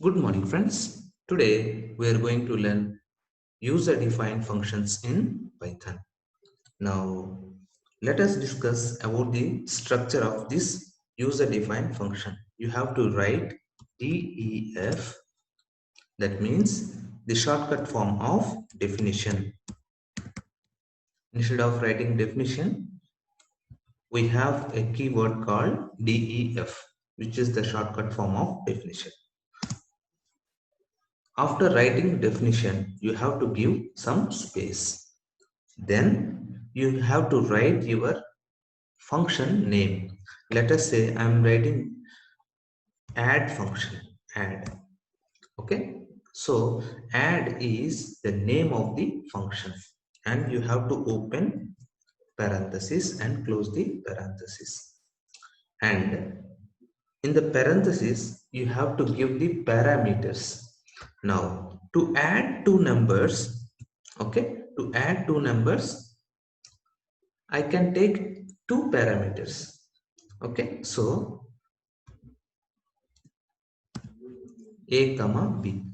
Good morning, friends. Today we are going to learn user-defined functions in Python. Now, let us discuss about the structure of this user-defined function. You have to write DEF, that means the shortcut form of definition. Instead of writing definition, we have a keyword called DEF, which is the shortcut form of definition. After writing definition, you have to give some space. Then you have to write your function name. Let us say I'm writing add function, add. Okay. So add is the name of the function and you have to open parenthesis and close the parenthesis. And in the parenthesis, you have to give the parameters. Now, to add two numbers, okay, to add two numbers, I can take two parameters. Okay, so a comma b.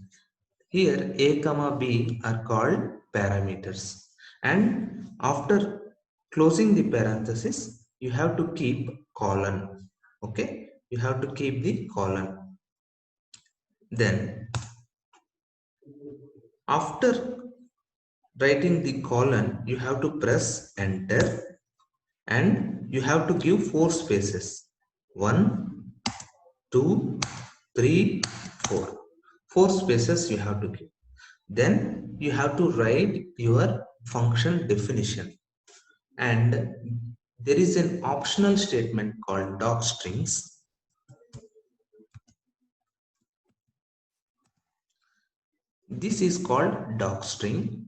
Here, a comma b are called parameters. And after closing the parenthesis, you have to keep colon. Okay, you have to keep the colon. Then after writing the colon, you have to press enter and you have to give four spaces. 1, 2, 3, 4. Four spaces you have to give. Then you have to write your function definition. And there is an optional statement called docstrings. This is called docstring.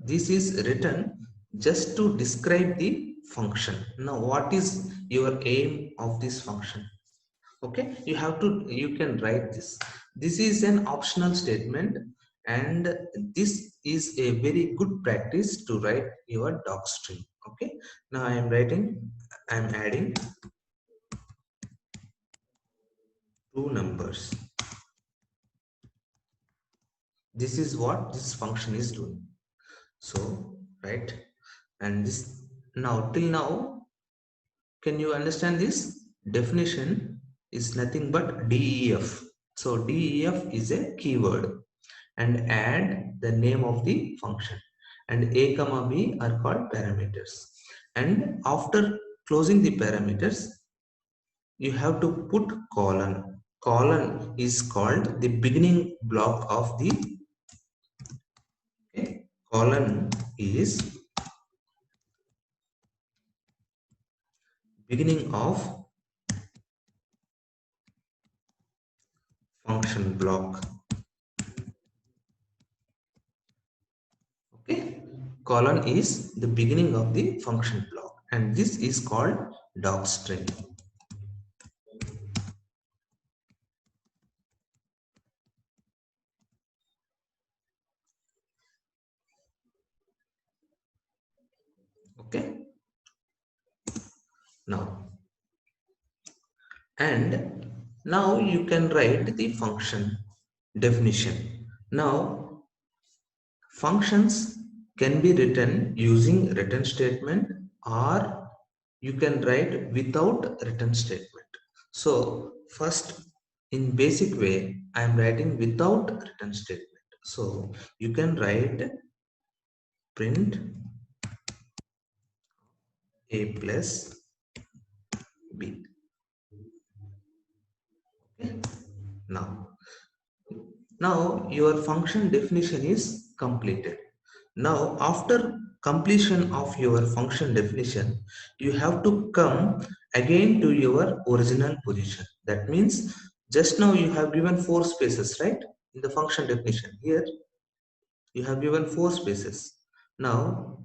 This is written just to describe the function. Now, what is your aim of this function? Okay, you can write this. This is an optional statement and this is a very good practice to write your docstring. Okay, now I'm adding two numbers. This is what this function is doing. So, right, and this now till now, can you understand this? Definition is nothing but DEF. So DEF is a keyword and add the name of the function and a comma b are called parameters. And after closing the parameters, you have to put colon. Colon is called the beginning block of the colon is beginning of function block. Okay, colon is the beginning of the function block and this is called docstring. Okay, now and now you can write the function definition. Now functions can be written using return statement or you can write without return statement. So first, in basic way, I am writing without return statement. So you can write print a plus b. Okay. Now your function definition is completed. Now after completion of your function definition, you have to come again to your original position. That means just now you have given four spaces, right? In the function definition. Here you have given four spaces. Now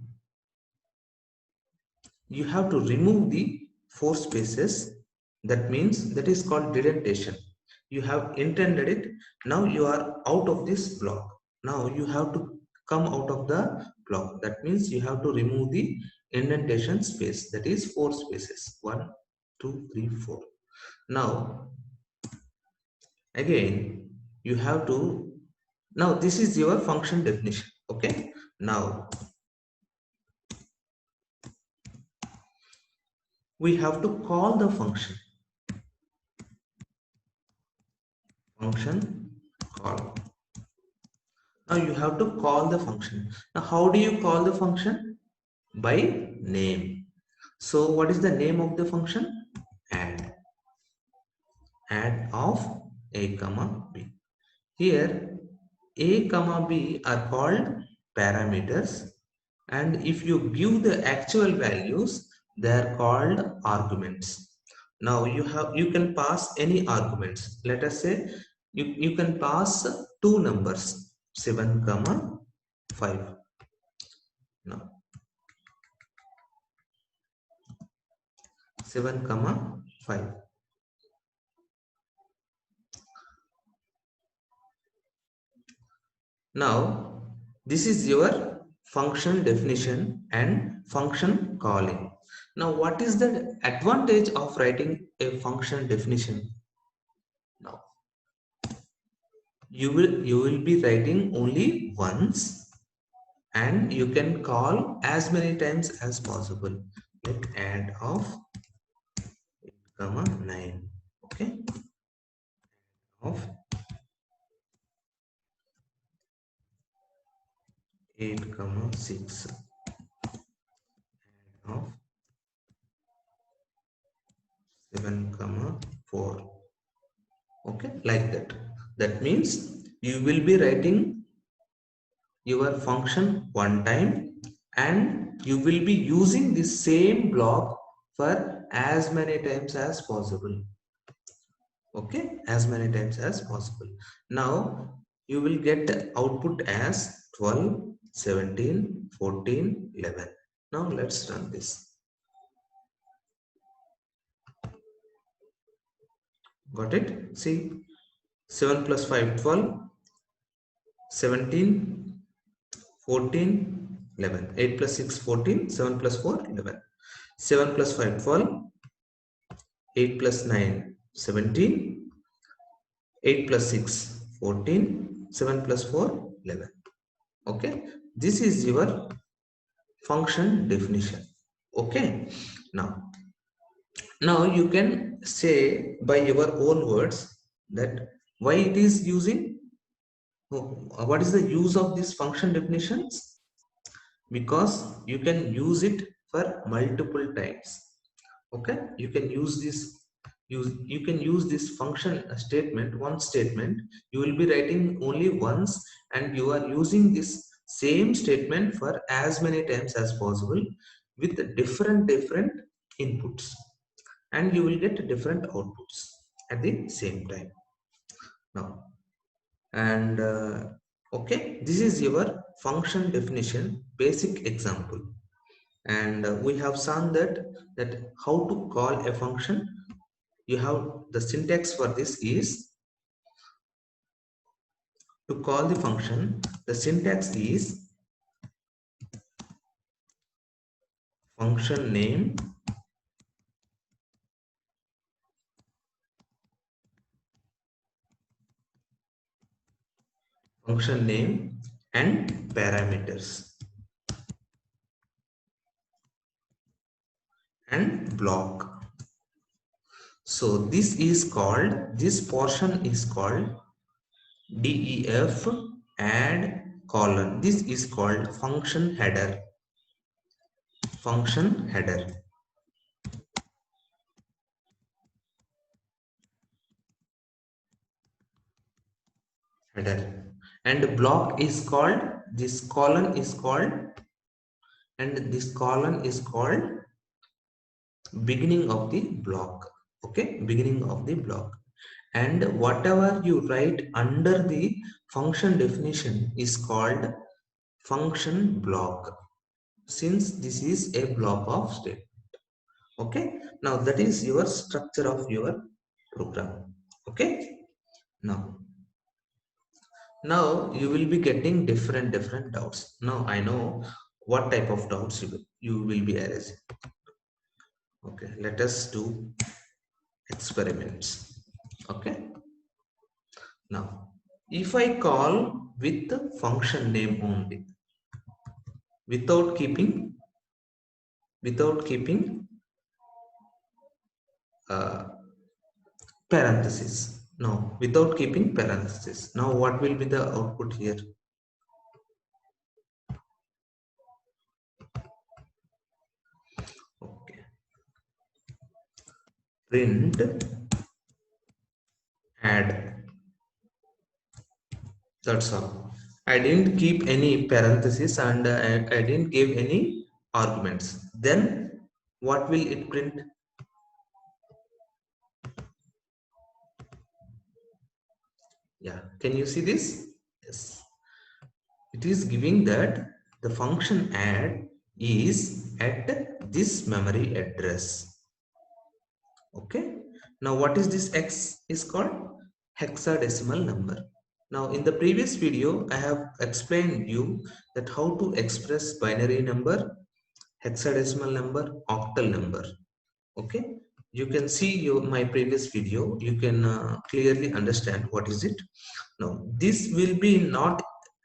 you have to remove the four spaces. That means that is called dedentation. You have intended it. Now you are out of this block. Now you have to come out of the block. That means you have to remove the indentation space. That is four spaces. 1, 2, 3, 4. Now again you have to, now this is your function definition. Okay, now we have to call the function call. Now you have to call the function. Now how do you call the function? By name. So what is the name of the function? Add of a comma b. Here a comma b are called parameters, and if you give the actual values, they are called arguments. Now you can pass any arguments. Let us say you can pass two numbers, 7 comma 5. Now 7 comma 5. Now this is your function definition and function calling. Now what is the advantage of writing a function definition? Now you will be writing only once, and you can call as many times as possible, like add of 8 comma 9. Okay, of 8 comma 6, of 7 comma 4. Okay, like that. That means you will be writing your function one time, and you will be using the same block for as many times as possible. Okay, as many times as possible. Now you will get the output as 12, 17, 14, 11. Now let's run this. Got it? See, 7 plus 5 12, 17, 14, 11. 8 plus 6 14, 7 plus 4 11. 7 plus 5 12, 8 plus 9 17, 8 plus 6 14, 7 plus 4 11. Okay, this is your function definition. Okay, now you can say by your own words that why it is using, what is the use of this function definitions? Because you can use it for multiple times. Okay, you can use this function statement, one statement you will be writing only once, and you are using this same statement for as many times as possible with different inputs, and you will get different outputs at the same time. Now, and okay, this is your function definition basic example. And we have seen that how to call a function. You have the syntax for this is, to call the function, the syntax is function name, and parameters and block. So this portion is called def add colon. This is called function header. Function header. And block is called, this colon is called, and this colon is called beginning of the block. Okay, beginning of the block. And whatever you write under the function definition is called function block, since this is a block of state. Okay, now that is your structure of your program. Okay, now you will be getting different doubts. Now I know what type of doubts you will be arising. Okay, let us do experiments. Okay, now if I call with the function name only, without keeping uh, parenthesis. No, without keeping parenthesis. Now what will be the output here? Okay. Print add. That's all. I didn't keep any parenthesis and I didn't give any arguments. Then what will it print? Yeah, can you see this? Yes. It is giving that the function add is at this memory address. Okay. Now what is this X is called? Hexadecimal number. Now in the previous video, I have explained you that how to express binary number, hexadecimal number, octal number. Okay. You can see my previous video. You can clearly understand what is it. Now this will be not,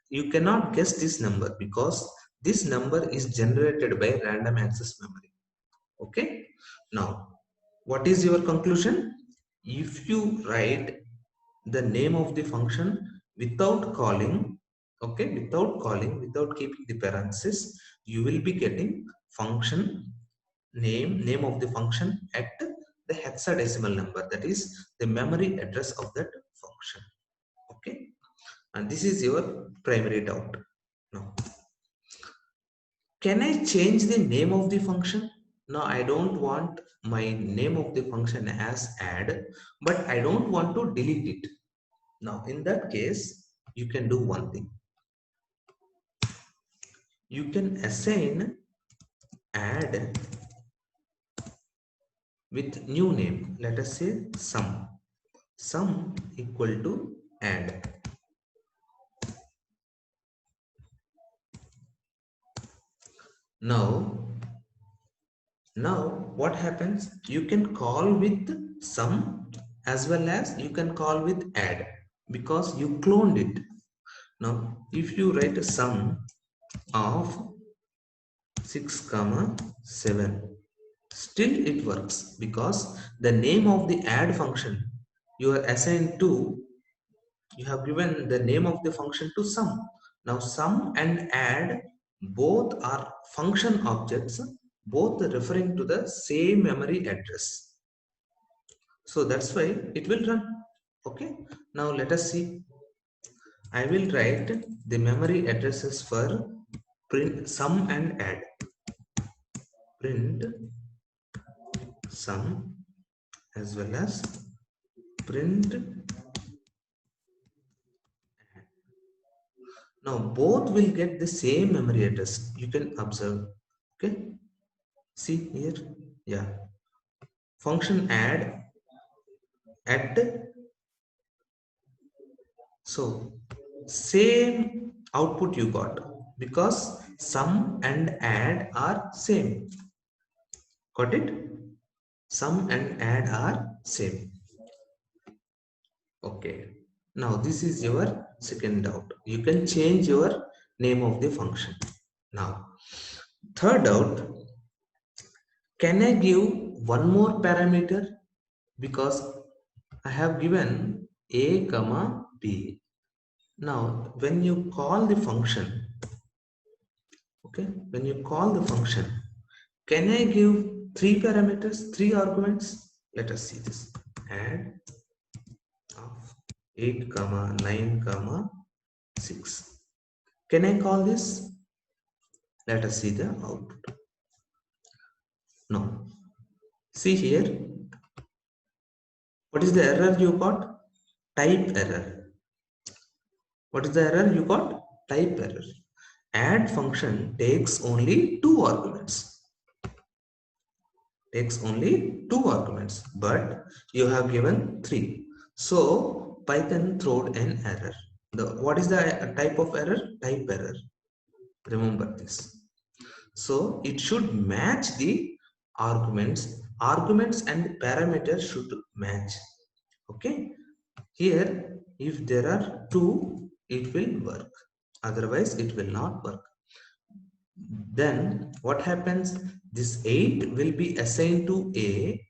you cannot guess this number because this number is generated by random access memory. Okay. Now what is your conclusion? If you write the name of the function without calling, okay, without keeping the parenthesis, you will be getting function name of the function at the hexadecimal number, that is the memory address of that function. Okay, and this is your primary doubt. Now can I change the name of the function? No, I don't want my name of the function as add, but I don't want to delete it. Now, in that case, you can do one thing. You can assign add with new name. Let us say sum. Sum equal to add. Now what happens? You can call with sum as well as you can call with add because you cloned it. Now if you write a sum of 6 comma 7, still it works because the name of the add function you are assigned to, you have given the name of the function to sum. Now sum and add both are function objects, both referring to the same memory address. So that's why it will run. Okay, now let us see. I will write the memory addresses for print sum and add. Print sum as well as print. Now both will get the same memory address. You can observe. Okay, see here. Yeah, function add at, so same output you got because sum and add are same. Got it? Sum and add are same. Okay. Now this is your second doubt. You can change your name of the function. Now, third doubt, can I give one more parameter? Because I have given a comma b. Now, when you call the function, okay, when you call the function, can I give three parameters, three arguments? Let us see this. Add of 8 comma 9 comma 6. Can I call this? Let us see the output. No. See here. What is the error you got? Type error. What is the error you got? Type error. Add function takes only two arguments. Takes only two arguments, but you have given three. So Python throwed an error. What is the type of error? Type error. Remember this. So it should match the arguments. Arguments and parameters should match. Okay. Here If there are two, it will work. Otherwise, it will not work. Then what happens? This 8 will be assigned to A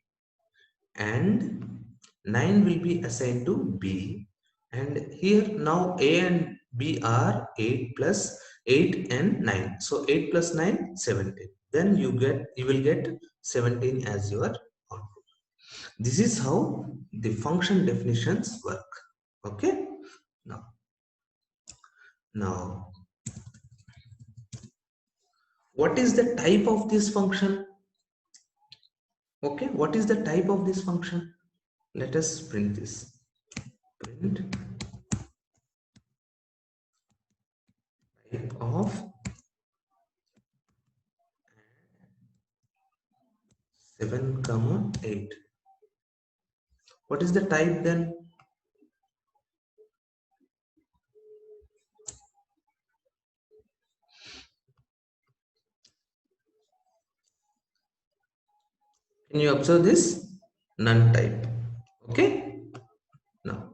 and 9 will be assigned to B. And here now A and B are 8 plus 8 and 9. So 8 plus 9, 17. Then you will get 17 as your output. This is how the function definitions work. Okay. Now what is the type of this function? Okay, what is the type of this function? Let us print this. Print type of 7 comma 8. What is the type then? Can you observe this? None type. Okay. Now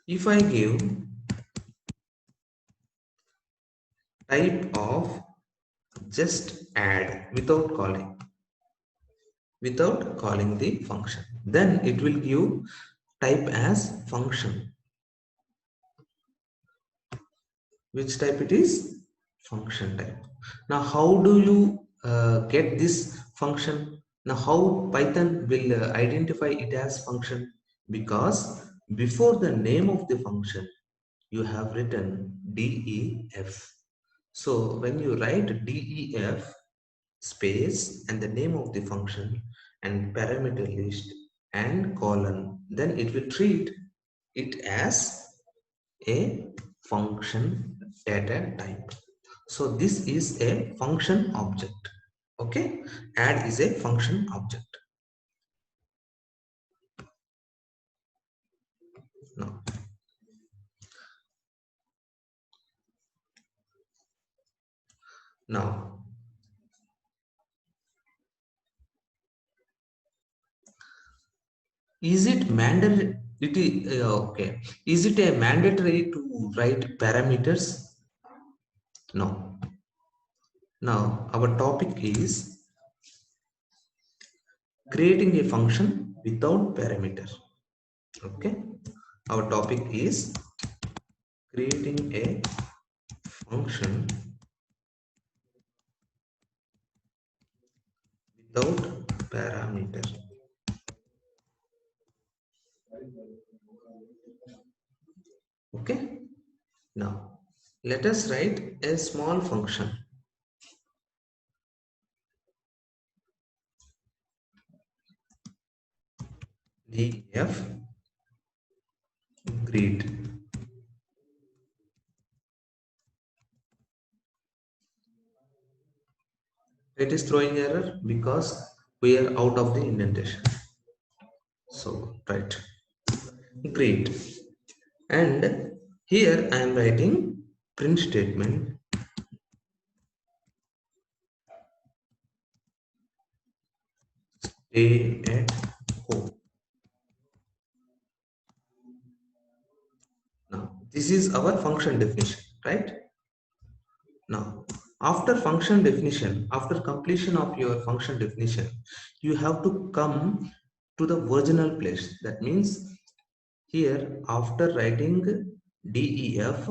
if I give type of just add without calling the function, then it will give type as function. Which type it is? Function type. Now how do you get this function? Now how Python will identify it as function? Because before the name of the function you have written def. So when you write def space and the name of the function and parameter list and colon, then it will treat it as a function data type. So this is a function object. Okay, add is a function object. Now now is it mandatory? It is okay. Is it a mandatory to write parameters? No. Now our topic is creating a function without parameter. Okay, our topic is creating a function without parameter. Okay, now let us write a small function df greet. It is throwing error because we are out of the indentation. So right, great. And here I am writing print statement stay at home. Now this is our function definition, right? Now after function definition, after completion of your function definition, you have to come to the original place. That means here after writing def,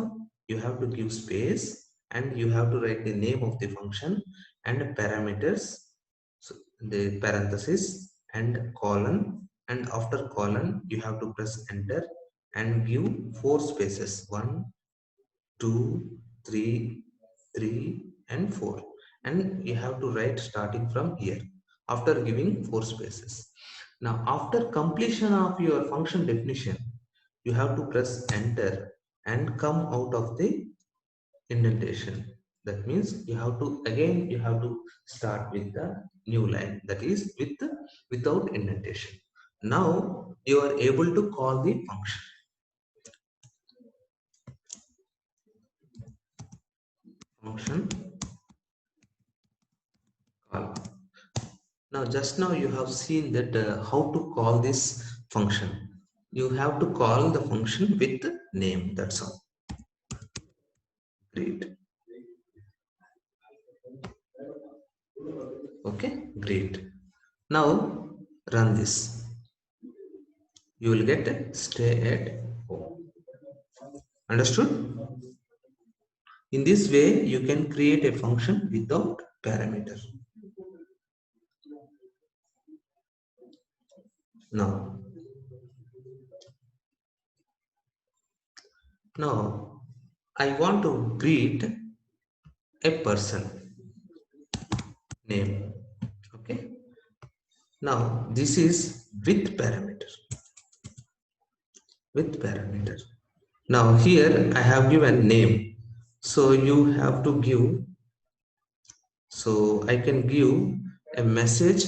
you have to give space and you have to write the name of the function and parameters, so the parenthesis and colon, and after colon you have to press enter and give 4 spaces, 1 2 3 3 and 4, and you have to write starting from here after giving 4 spaces. Now after completion of your function definition, you have to press enter and come out of the indentation. That means you have to start with the new line, that is without indentation. Now you are able to call the function call. Now just now you have seen that how to call this function. You have to call the function with name, that's all. Great. Okay, great. Now run this. You will get stay at home. Understood? In this way, you can create a function without parameter. Now, now I want to greet a person name. Okay. Now this is with parameter. With parameter. Now here I have given name. So you have to give. So I can give a message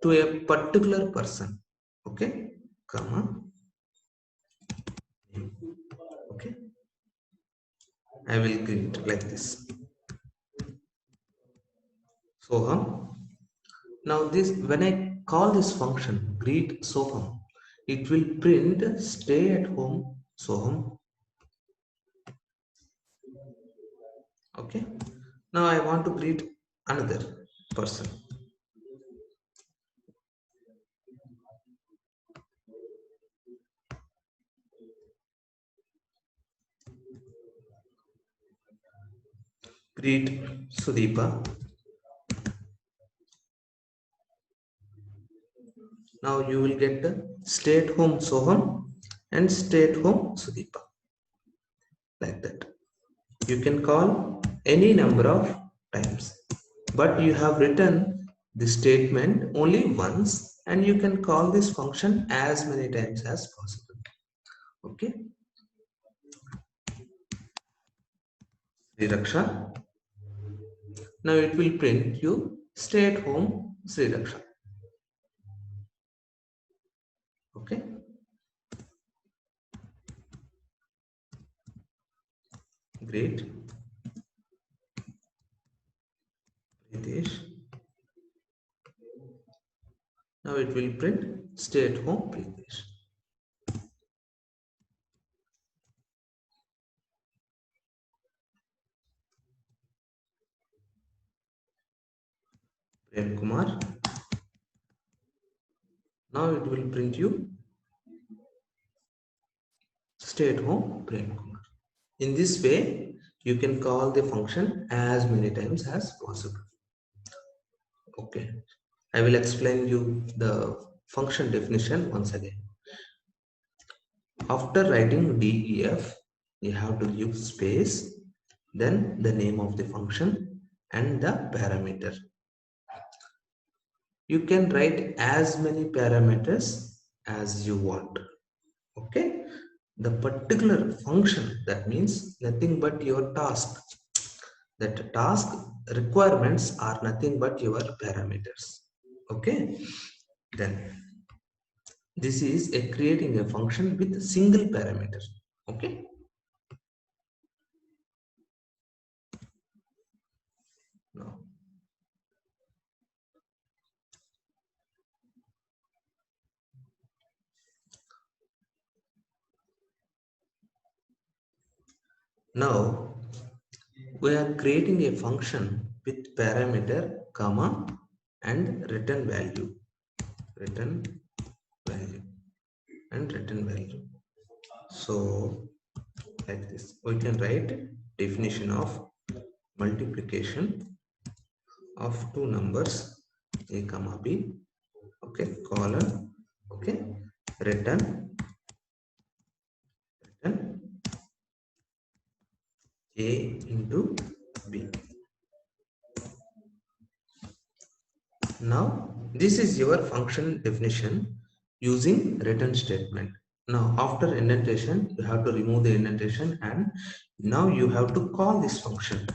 to a particular person. Okay. Comma. Okay. I will greet like this. So now this when I call this function greet Soham, it will print stay at home Soham. Okay. Now I want to greet another person. Greet Sudeepa. Now you will get the stay at home Soham and stay at home Sudeepa. Like that. You can call any number of times, but you have written the statement only once and you can call this function as many times as possible. Okay. Sri Raksha. Now it will print you stay at home Sri Raksha. Okay. Great. Pritesh. Now it will print stay at home Pritesh. Prem Kumar. Now it will print you stay at home Prem Kumar. In this way, you can call the function as many times as possible. Okay. I will explain you the function definition once again. After writing def, you have to give space, then the name of the function and the parameter. You can write as many parameters as you want. Okay. The particular function, that means nothing but your task. That task requirements are nothing but your parameters. Okay. Then this is a creating a function with single parameter. Okay. Now, now we are creating a function with parameter, comma, and return value. Return value and return value. So like this, we can write definition of multiplication of two numbers a comma b. Okay, colon. Okay, return a into b. Now this is your function definition using return statement. Now after indentation, you have to remove the indentation and now you have to call this function.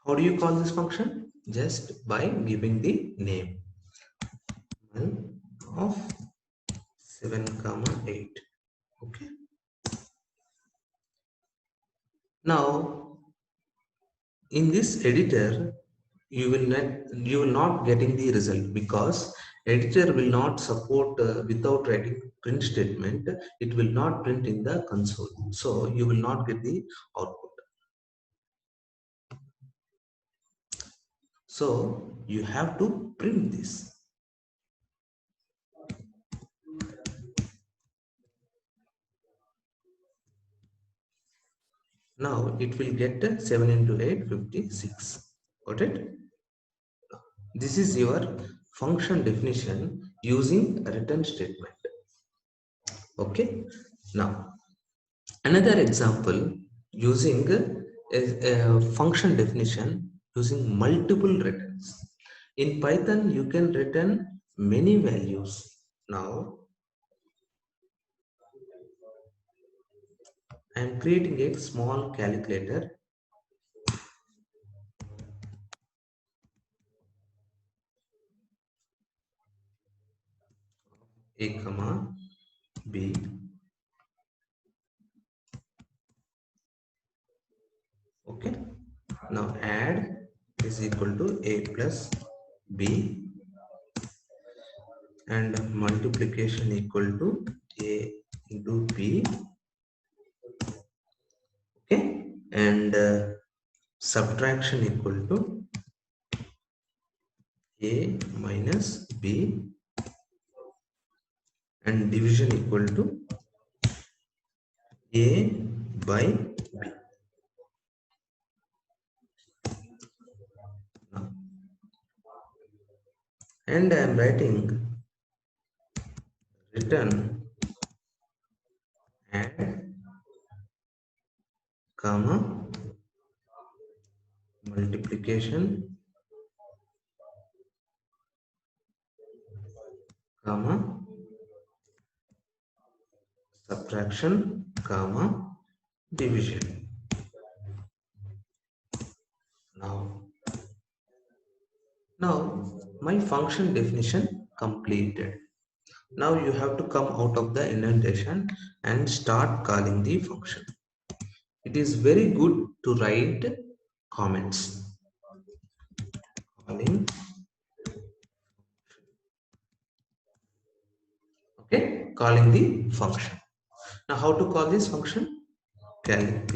How do you call this function? Just by giving the name of 7, 8. Okay. Now in this editor, you will not getting the result because editor will not support without writing print statement. It will not print in the console, so you will not get the output. So you have to print this. Now it will get 7 into 8 56. Got it? This is your function definition using return statement. Okay. Now another example using a function definition using multiple returns. In Python, you can return many values. Now, I am creating a small calculator. A comma B. Okay. Now add is equal to A plus B and multiplication equal to A into B. Okay. And subtraction equal to A minus B and division equal to A by B. And I am writing return add comma multiplication comma subtraction comma division. Now my function definition completed. Now you have to come out of the indentation and start calling the function. It is very good to write comments. Calling. Okay, calling the function. Now how to call this function? Calc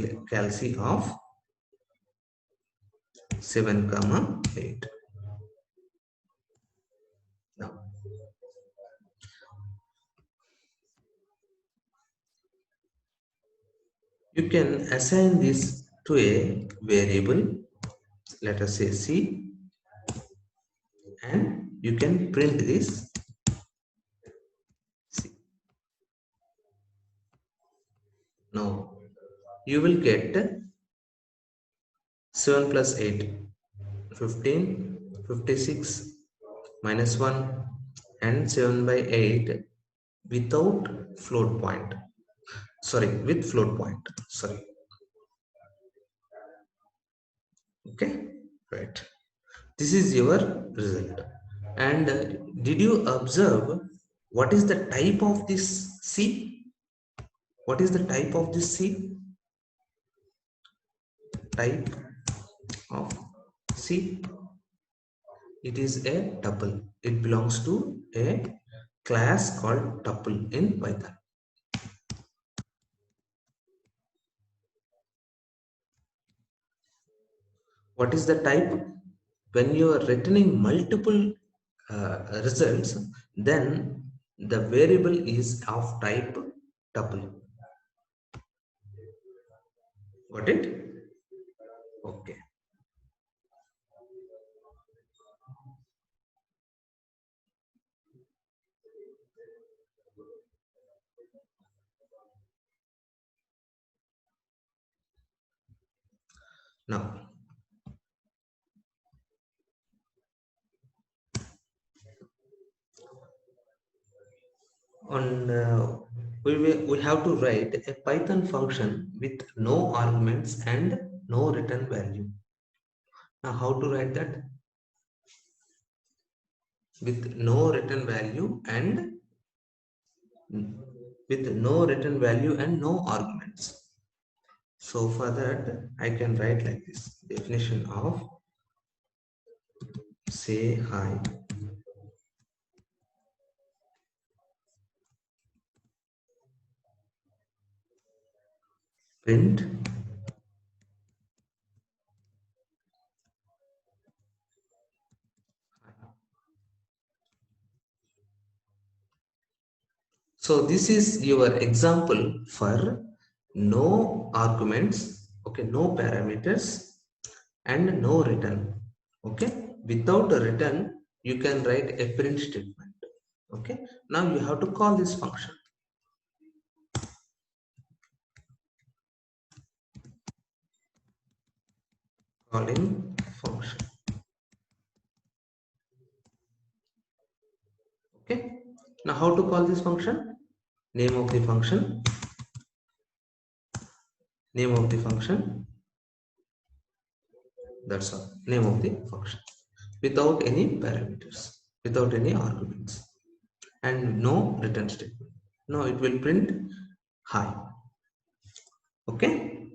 of 7 comma 8. Now you can assign this to a variable, let us say C, and you can print this C. Now you will get 7 plus 8 15 56 minus 1 and 7 by 8 without float point, sorry, with float point, sorry. Okay, right, this is your result. And did you observe what is the type of this C? What is the type of this C? Type of C, it is a tuple. It belongs to a class called tuple in Python. What is the type? When you are returning multiple results, then the variable is of type tuple. Got it? Okay. Now on we have to write a Python function with no arguments and no return value. Now how to write that? With no return value and no arguments. So for that I can write like this: definition of say hi, print hi. So this is your example for no arguments, okay, no parameters and no return. Okay, without a return you can write a print statement. Okay, now you have to call this function, calling function. Okay, now how to call this function? Name of the function, name of the function, that's all, name of the function, without any parameters, without any arguments, and no return statement. Now it will print hi. Okay,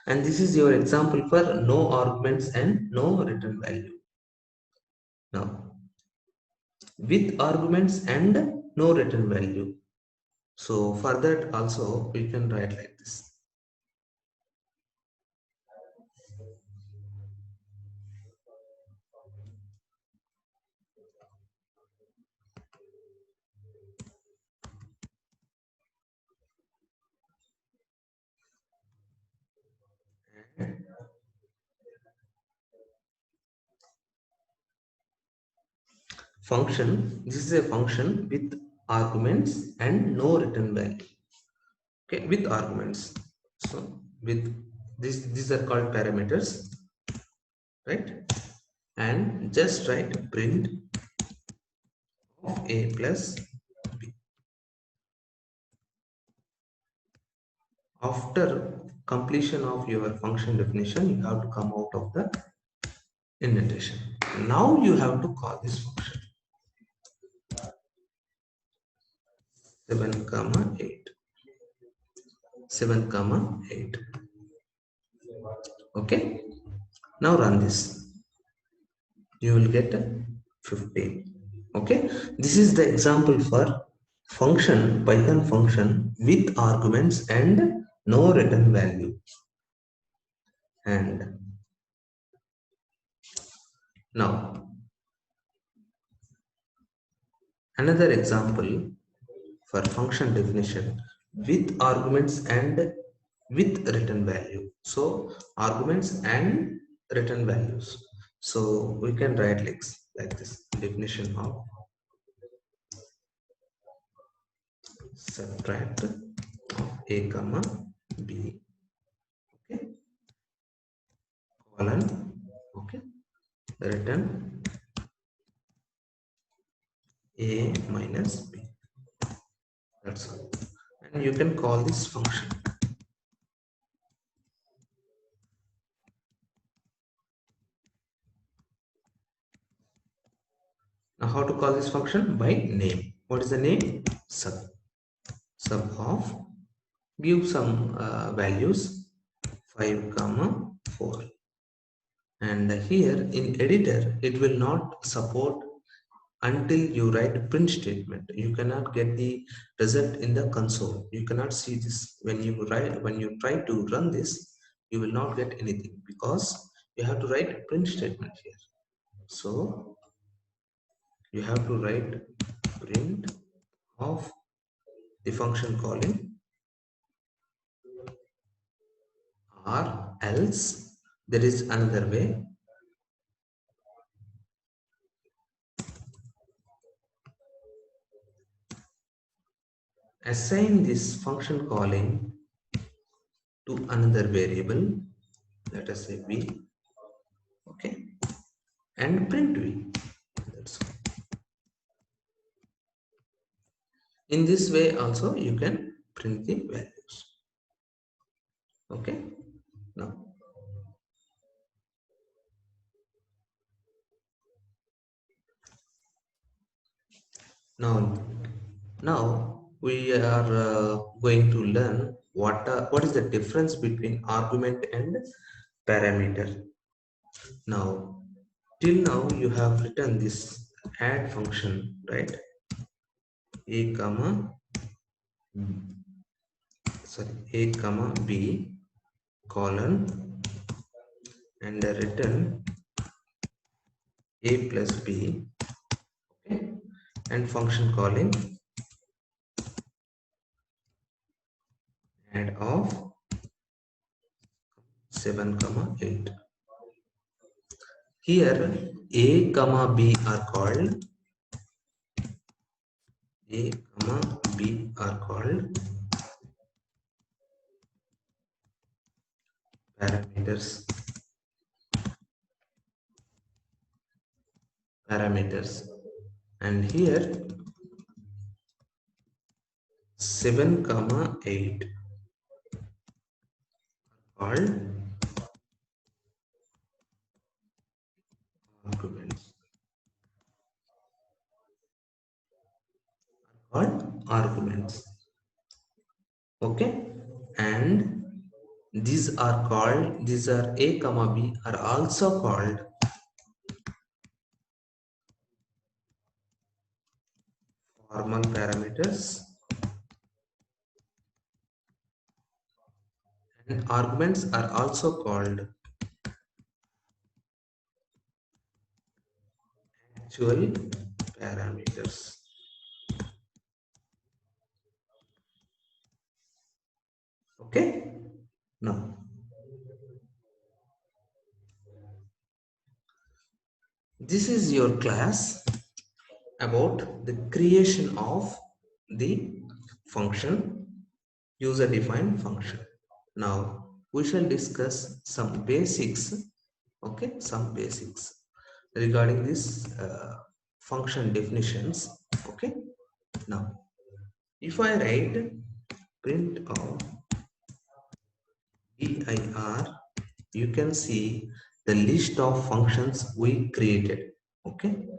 and this is your example for no arguments and no return value. Now with arguments and no return value, so for that also we can write like this: function, this is a function with arguments and no return value. Okay, with arguments, so with this, these are called parameters, right? And just write print of a plus b. After completion of your function definition you have to come out of the indentation. Now you have to call this function 7 comma 8, 7 comma 8. Okay, now run this, you will get 15. Okay, this is the example for function, python function with arguments and no return value. And now another example for function definition with arguments and with return value. So arguments and return values. So we can write like this: definition of subtract of a comma b, okay, colon, okay, return a minus b. That's all. And you can call this function. Now how to call this function? By name. What is the name? Sub. Sub of, give some values, 5 comma 4. And here in editor it will not support until you write print statement. You cannot get the result in the console. You cannot see this when you write, when you try to run this you will not get anything because you have to write print statement here. So you have to write print of the function calling, or else there is another way: assign this function calling to another variable, let us say v, okay, and print v. That's all. In this way also you can print the values. Okay, now now now we are going to learn what is the difference between argument and parameter. Now, till now you have written this add function, right? A comma a comma b colon and written a plus b, okay, and function calling add of 7 comma 8. Here a comma b are called a comma b are called parameters. And here 7 comma 8 called arguments. Okay, and these are a comma b are also called formal parameters, and arguments are also called actual parameters. Okay, now this is your class about the creation of the function, user defined function. Now we shall discuss some basics, okay, some basics regarding this function definitions. Okay, now if I write print of dir, you can see the list of functions we created. Okay,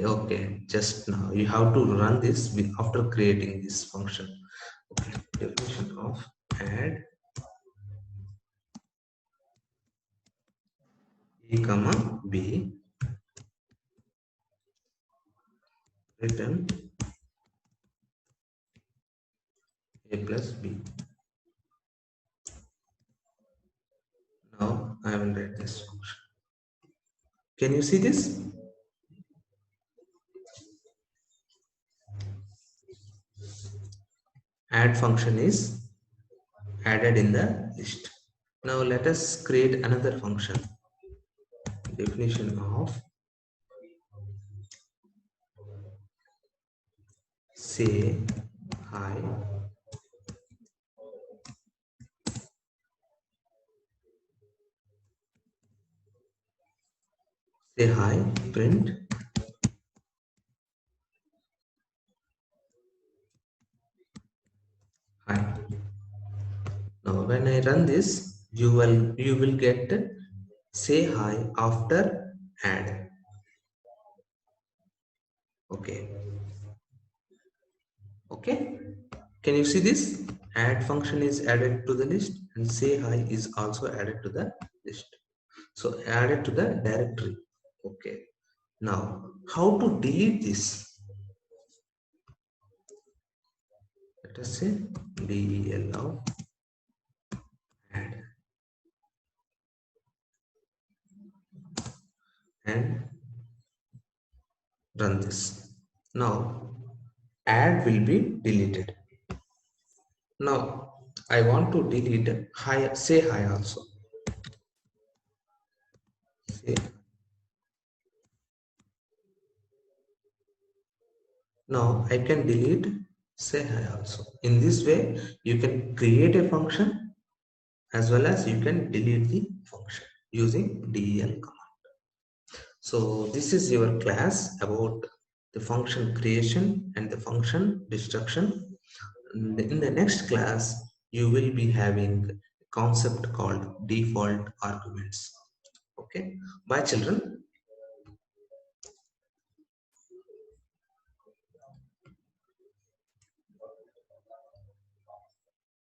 okay, just now you have to run this after creating this function. Okay, definition of add a comma b written a plus b. Now I will write this function. Can you see this? Add function is added in the list. Now let us create another function. Definition of say hi print hi. Now when I run this, you will get say hi after add. Okay, okay, can you see this? Add function is added to the list and say hi is also added to the list, so added to the directory. Okay, now how to delete this? Let us say del of add and run this. Now add will be deleted. Now I want to delete hi, say hi also. Say. Now I can delete say hi also. In this way you can create a function as well as you can delete the function using del command. So this is your class about the function creation and the function destruction. In the next class you will be having a concept called default arguments. Okay, bye children.